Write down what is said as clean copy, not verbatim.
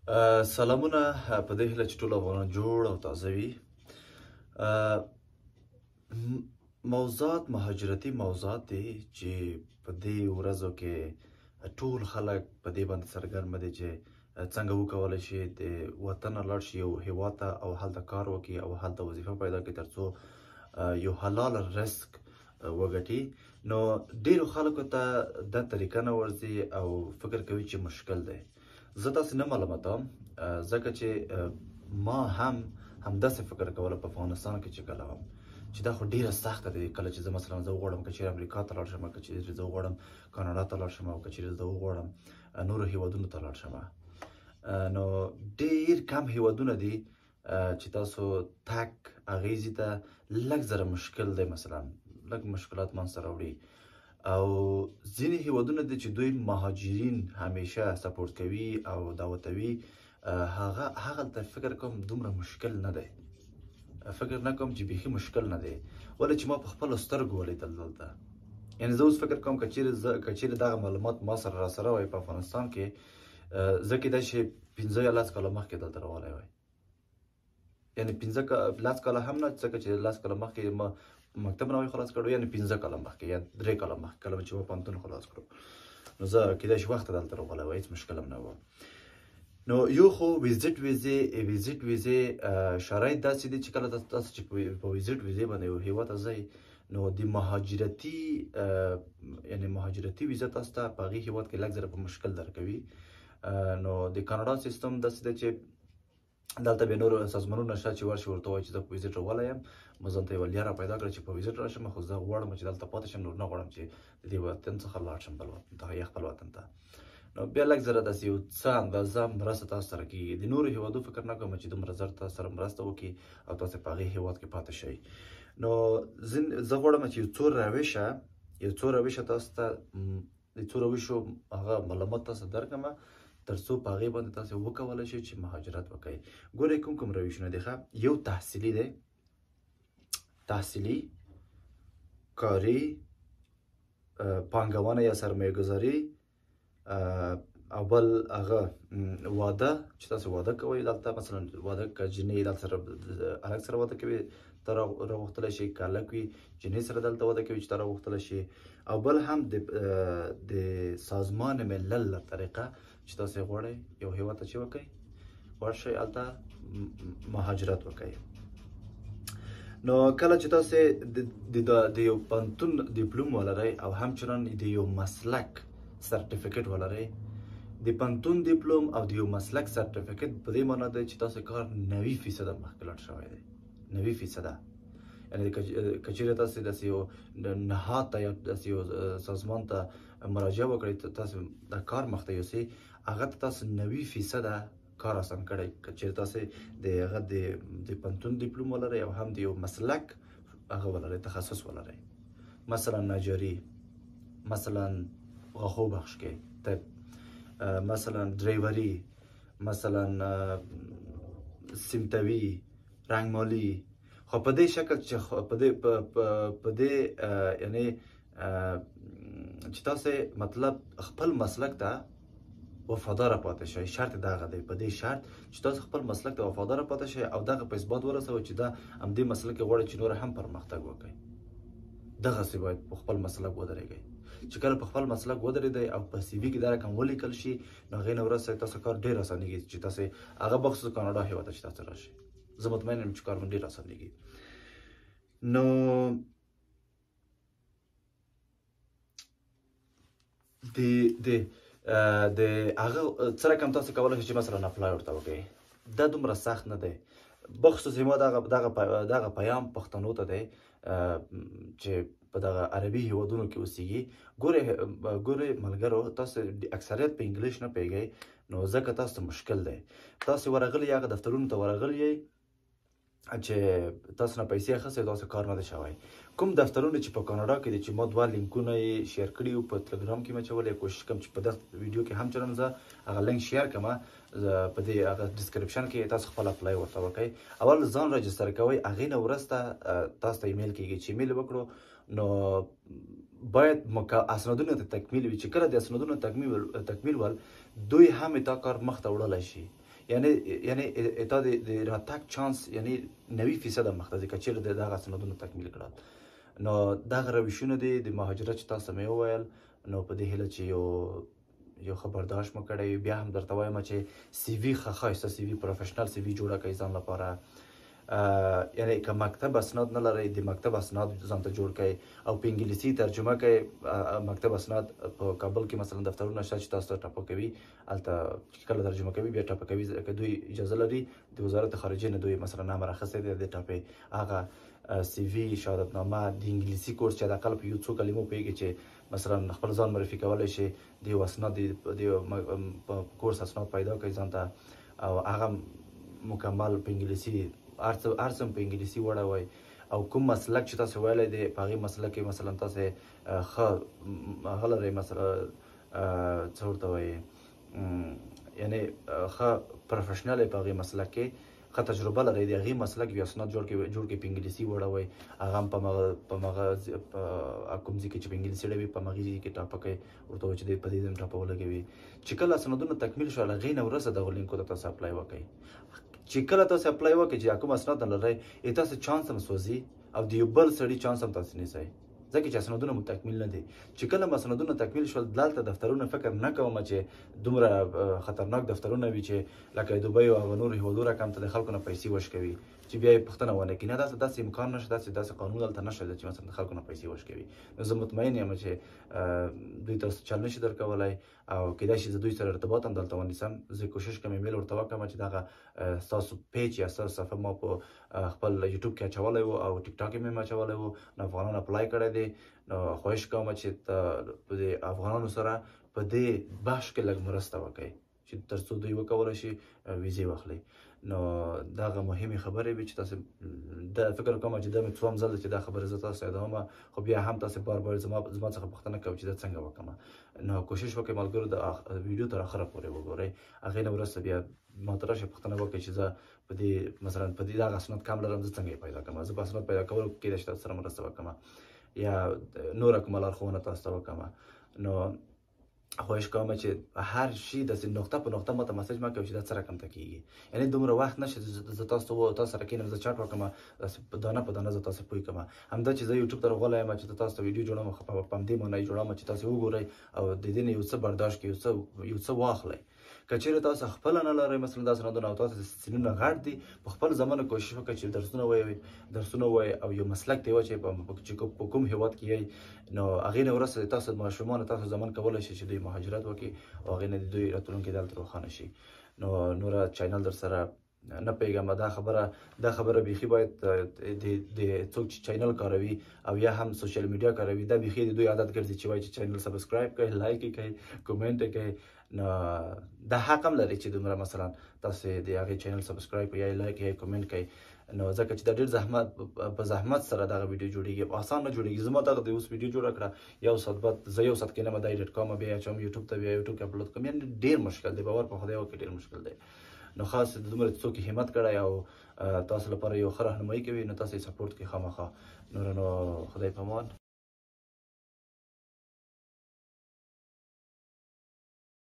سلامونه په دې هیله چې ټول افغانان جوړ او تازه وي. موضوعات مهاجرتي موضوعات دي چې په دې ورځو کې ټول خلک په دې باندې سرګرم دي چې څنګه وکولی شي د وطنه لاړ شي یو هیواد ته او هلته کار وکړي او هلته وظیفه پیدا کړي تر څو یو حلال رزق وګټي. نو ډیرو خلکو ته دا طریقه نه ورځي او فکر کوي چې مشکل دی. زه داسې نه معلوماتم ځکه چې ما هم همداسې فکر کوله په افغانستان کې چې کله وم چې دا خو ډیره سخته دی. کله چې زه مثلا زه وغواړم که چیرې امریکا ته لاړ شم، که چیرې زه وغواړم کاناډا ته لاړ شم او که چیرې زه وغواړم نورو هیوادونو ته لاړ شم، نو ډیر کم هیوادونه دي چې تاسو تک اغیزې ته لږ زره مشکل دی، مثلا لږ مشکلات منځته راوړي. او ځینې هیوادونه دي چې دوی مهاجرین همیشه سپورټ کوي او دعوتوي، هغه فکر کوم دومره مشکل نه دی. فکر نه کوم چې بیخي مشکل نه دی، ولې چې ما په خپلو سترګو ولیدل دلته. یعنې زه اوس فکر کوم که چیرې دغه معلومات ما سره راسره وای په افغانستان کې، زه کیدای شي 15 یا 10 کاله مخکې دلته راغلی وای. یعنې 10 کاله هم نه، ځکه چې 10 کاله مخکې ما مکتب نه وای خلاص کړو، یعنې 15 کاله مخکې یا 3 کاله مخکې کله چې ما پوهنتون خلاص کړو، نو زه کیدای شي وخته دلته راغلی وای، هېڅ مشکل هم نه و. نو یو خو ویزیټ ویزې شرایط داسې دي چې کله تاسو چې په ویزیټ ویزې باندې یو هیواد ته ځئ، نو د مهاجرتي ویزه تاسو ته په هغې هیواد کې لږ زره په مشکل درکوي. نو د کاناډا سیستم داسې دی چې دلته بیا نور سازمانونه شته چې ورشي ورته وایي چې زه په ویزیټ راغلی یم، ما ځان ته یوه لیاره پیدا کړه چې په ویزیټ راشم، خو زه غواړم چې دلته پاتې شم، نور نه غواړم چې د دې وطن څخه لاړ شم بل وطن ته یا خپل وطن ته. نو بیا لږ زره داسې یو څه اندازه مرسته تاسو سره کېږي. د نورو هیوادو فکر نه کوم چې دومره زر تاسو سره مرسته وکړي او تاسو په هغې هیواد کې پاتې شئ. نو زه غواړم چې یو څو روشه تاسو ته د څو روشو هغه معلومات تاسو درکړم تر څو په هغې باندې تاسو وکولی شئ چې مهاجرت وکړئ. ګورئ کوم روشونه دي. یو تحصیلي دی، تحصیلي، کاري، پانګونه یا سرمایه گذاري، او بل هغه واده چې تاسو واده کوئ دلته، مثلا واده که جنۍ دلته سره هلک سره واده کوي ته راغوښتلی شي، که هلک وي جنۍ سره دلته واده کوي چې ته راغوښتلی شي. او بل هم د سازمان ملل له طریقه چې تاسو یې غواړئ یو هیواد ته چې وکئ ورشئ هلته مهاجرت وکئ. نو کله چې تاسو د یو پوهنتون ډیپلوم ولرئ او همچنان د یو مسلک سرټیفیکټ ولرئ، د پوهنتون ډیپلوم او د یو مسلک سرټیفیکټ په دې معنا دی چې تاسو کار 90% مخکې لاړ شوی دی. 90%. یعنې که چیرې تاسو داسې یو نهاد ته یا داسې یو سازمان ته مراجعه وکړئ، تاسو د کار مخته یوسئ، هغه ته تاسو 90% کار اسان کړی. که چیرې تاسو د هغه د پوهنتون ډیپلوم ولرئ او هم د یو مسلک هغه ولرئ، تخصص ولرئ، مثلا نجاري، مثلا غاښو بخش کې طب، مثلا ډریوري، مثلا سیمټوي، رنګمالي. خو په دې شکل چې په دې یعنې چې تاسو مطلب خپل مسلک ته وفاداره پاتې شئ. شرط دغه دی، په دې شرط چې تاسو خپل مسلک ته وفاداره پاتې شئ او دغه په اثبات ورسوئ چې دا همدې مسلک کې غواړئ چې نور هم پرمختګ وکړئ. دغسې باید په خپل مسلک ودرېږئ. چې کله په خپل مسلک ودرېدئ او په سی وي کې دا رقم ولیکل شي، نو هغې نه وروسته تاسو کار ډېر اسانېږي چې تاسو هغه بخصوص کاناډا هېواد ته چې تاسو راشئ. زه مطمئن یم چې کار مو ډېر اسانېږي. نو د هغه څه رقم تاسو کولی شئ چې مثلا اپلای ورته وکړئ. دا دومره سخت نه دی. بخصوص زما دغه پیام پښتنو ته دی چې په دغه عربي هیوادونو کې اوسیږي. ګورئ ملګرو، تاسو اکثریت په انګلیش نه پوهیږئ، نو ځکه تاسو ته مشکل دی. تاسو ورغلي هغه دفترونو ته ورغلي یئ چې تاسو نه پیسې اخیستئ، تاسو کار نه دی شوی. کوم دفترونه چې په کاناډا کې دي چې ما 2 لینکونه یې شیر کړي وو په ټلګرام کې مې اچولی، کوشش کوم چې په دغه ویډیو کې هم چلم زه هغه لینک شیر کړم په دې هغه ډسکرپشن کې. تاسو خپل اپلای ورته وکړئ. اول ځان رجسټر کوئ، هغې نه وروسته تاسو ته ایمیل کېږي. چې ایمیل وکړو نو باید اسنادونه ته تکمیل وي. چې کله د اسنادونو تکمیل ول دوی هم دا کار مخته وړلی شي. یعنی اته د راتګ چانس یعنی 90% مخته ځکه چې دغه سندونه تکمیل کړل نو دغه روشونه دي د مهاجرت چې تاسو مې وویل نو په دې هیله چې یو خبرداشت مو کړی بیا هم درته وایم چې سی وي ښایسته سی وي پروفیشنل سی وي جوړه کړئ ځان لپاره یعنی که مکتب اسناد نه لرئ د مکتب اسناد ځان ته جوړ کړئ او په انګلیسي ترجمه کړئ مکتب اسناد په کابل کې مثلا دفترونه شته چې تاسو ته ټاپه کوي هلته چې کله ترجمه کوي بیا ټاپه کوي که دوی اجازه لري د وزارت خارجه نه دوی مثلا نامه راخیستی دی د ټاپې هغه سی وي شهادتنامه د انګلیسي کورس چې حداقل په یو څو کلمو پوهېږي چې مثلا خپل ځان معرفي کولی شي د یو اسناد د کورس اسناد پیدا کړئ ځان ته او هغه مکمل په انګلیسي ارسم په انګلیسي وړوئ او کوم مسلک چې تاسو ویلی دی په هغې مسلک کې مثلا تاسې ښه هغه لرئ مثلا څه ورته وایي یعنی ښه پروفیشنل یې په هغې مسلک کې ښه تجربه لرئ د هغې مسلک بیا اسناد جوړ کړئ په انګلیسي وړوئ هغه هم په هغه کوم ځای کې چې په انګلیسي ډوي په هغې ځای کې ټاپه کوئ ورته وایي چې دی په دې ځای ټاپه ولګوي چې کله سندونه تکمیل شول هغې نه وروسته دغو لینکو ته تاسو اپلای وکړئ چې کله تاسو اپلای وکړئ چې کوم اسناد نه لرئ تاسو چانس هم سوځي او د یو بل سړي چانس هم تاسو نیسئ ځکه چې اسنادونه مو تکمیل نه دي چې کله مسندونه تکمیل شول دلته دفترونه فکر نه کوم چې دومره خطرناک دفترونه وي چې لکه دوبۍ او هغه نور هیوادو رقم ته د خلکو نه پیسې وشکوي چې بیا یې پوښتنه ونه کړي نه داسې امکان نشته داسې قانون دلته نشته چې مثلا د خلکو نه پیسې وشکوي نو زه مطمئن یم چې دوی تاسو چل نشي درکولی او کیدای شي زه دوی سره ارتباط هم دلته ونیسم زه کوشش کوم ایمیل ورته وکړم چې دغه ستاسو پیج یا ستاسو صفحه ما په خپل یوټیوب کې اچولی و او ټیک ټاک یې مې اچولی و نو افغانان اپلای کړی دی نو خواهش کوم چې د افغانانو سره په دې بحث کې لږ مرسته وکړئ چې تر څو دوی وکولی شي ویزې واخلي نو دغه مهمې خبرې وي چې تاسو دا فکر کوم چې دا مې څوم ځل چې دا خبره زه تاسو ته یادوم خو بیا هم تاسو بار بار زما څخه پوښتنه کوئ چې دا څنګه وکړم نو کوشش وکړئ ملګرو د ویډیو تر اخره پورې وګورئ هغې نه وروسته بیا ما ته راشئ پوښتنه وکړئ چې زه په دې مثلا په دې دغه اسناد کم لرم زه څنګه یې پیدا کړم زه په اسناد پیدا کولو کې کیدای شي تاسو سره مرسته وکړم یا نوره کومه لارښوونه تاسو ته وکړم نو خواهش کوم چې هر شي داسې نقطه په نقطه ماته مسیج مه کوئ چې دا څه رقم ته کېږي یعنی دومره وخت نشته زه تاسو سره کښېنم زه چاټ وکړم دانه په دانه زه تاسو پوه کړم همدا چې زه یوټیوب ته راغلی یم چې تاسو ته ویډیو جوړوم په همدې معنی یې جوړوم چې تاسو وګورئ او د دې نه یو څه برداشت کړئ یو څه واخلئ که چیرې تاسو خپله نه لرئ مثلا دا سندونه او تاسو سینونه غټ دي په خپل زمانه کوشش وکړئ چې درسونه ووایئ او یو مسلک ته واچوئ چې په کوم هیواد کې یئ نو هغې نه وروسته تاسو ماشومان تاسو زمان کولی شي چې دوی مهاجرت وکړي او هغې نه د دوی راتلونکی دلته روښانه شي نو نوره چینل در سره نه پیږم دا خبره بیخي باید د څوک چې چینل کاروي او یا هم سوشل میډیا کاروي دا بیخي د دوی عادت ګرځي چې وایي چې چینل سبسکرایب کړئ لایک یې کړئ کومنټ یې کړئ نو دا حق هم لري چې دومره مثلا تاسو د هغې چینل سبسکرایب کړئ یا لایک یا کومنټ کړئ نو ځکه چې دا ډېر په زحمت سره دغه ویډیو جوړېږي په اسان نه جوړېږي زما دغه د اوس ویډیو جوړه کړه یو ساعت بعد زه یو ساعت کښېنم دا ایډیټ کوم بیا اچوم یوټیوب ته بیا یوټیوب کې اپلوډ کوم یعنې ډېر مشکل دی باور په خدای وکړئ ډېر مشکل دی نو خاص د دومره څوک همت کړی او تاسو لپاره یو ښه راهنمایي کوي نو تاسو یې سپورټ کړئ خامخا نو خدای په امان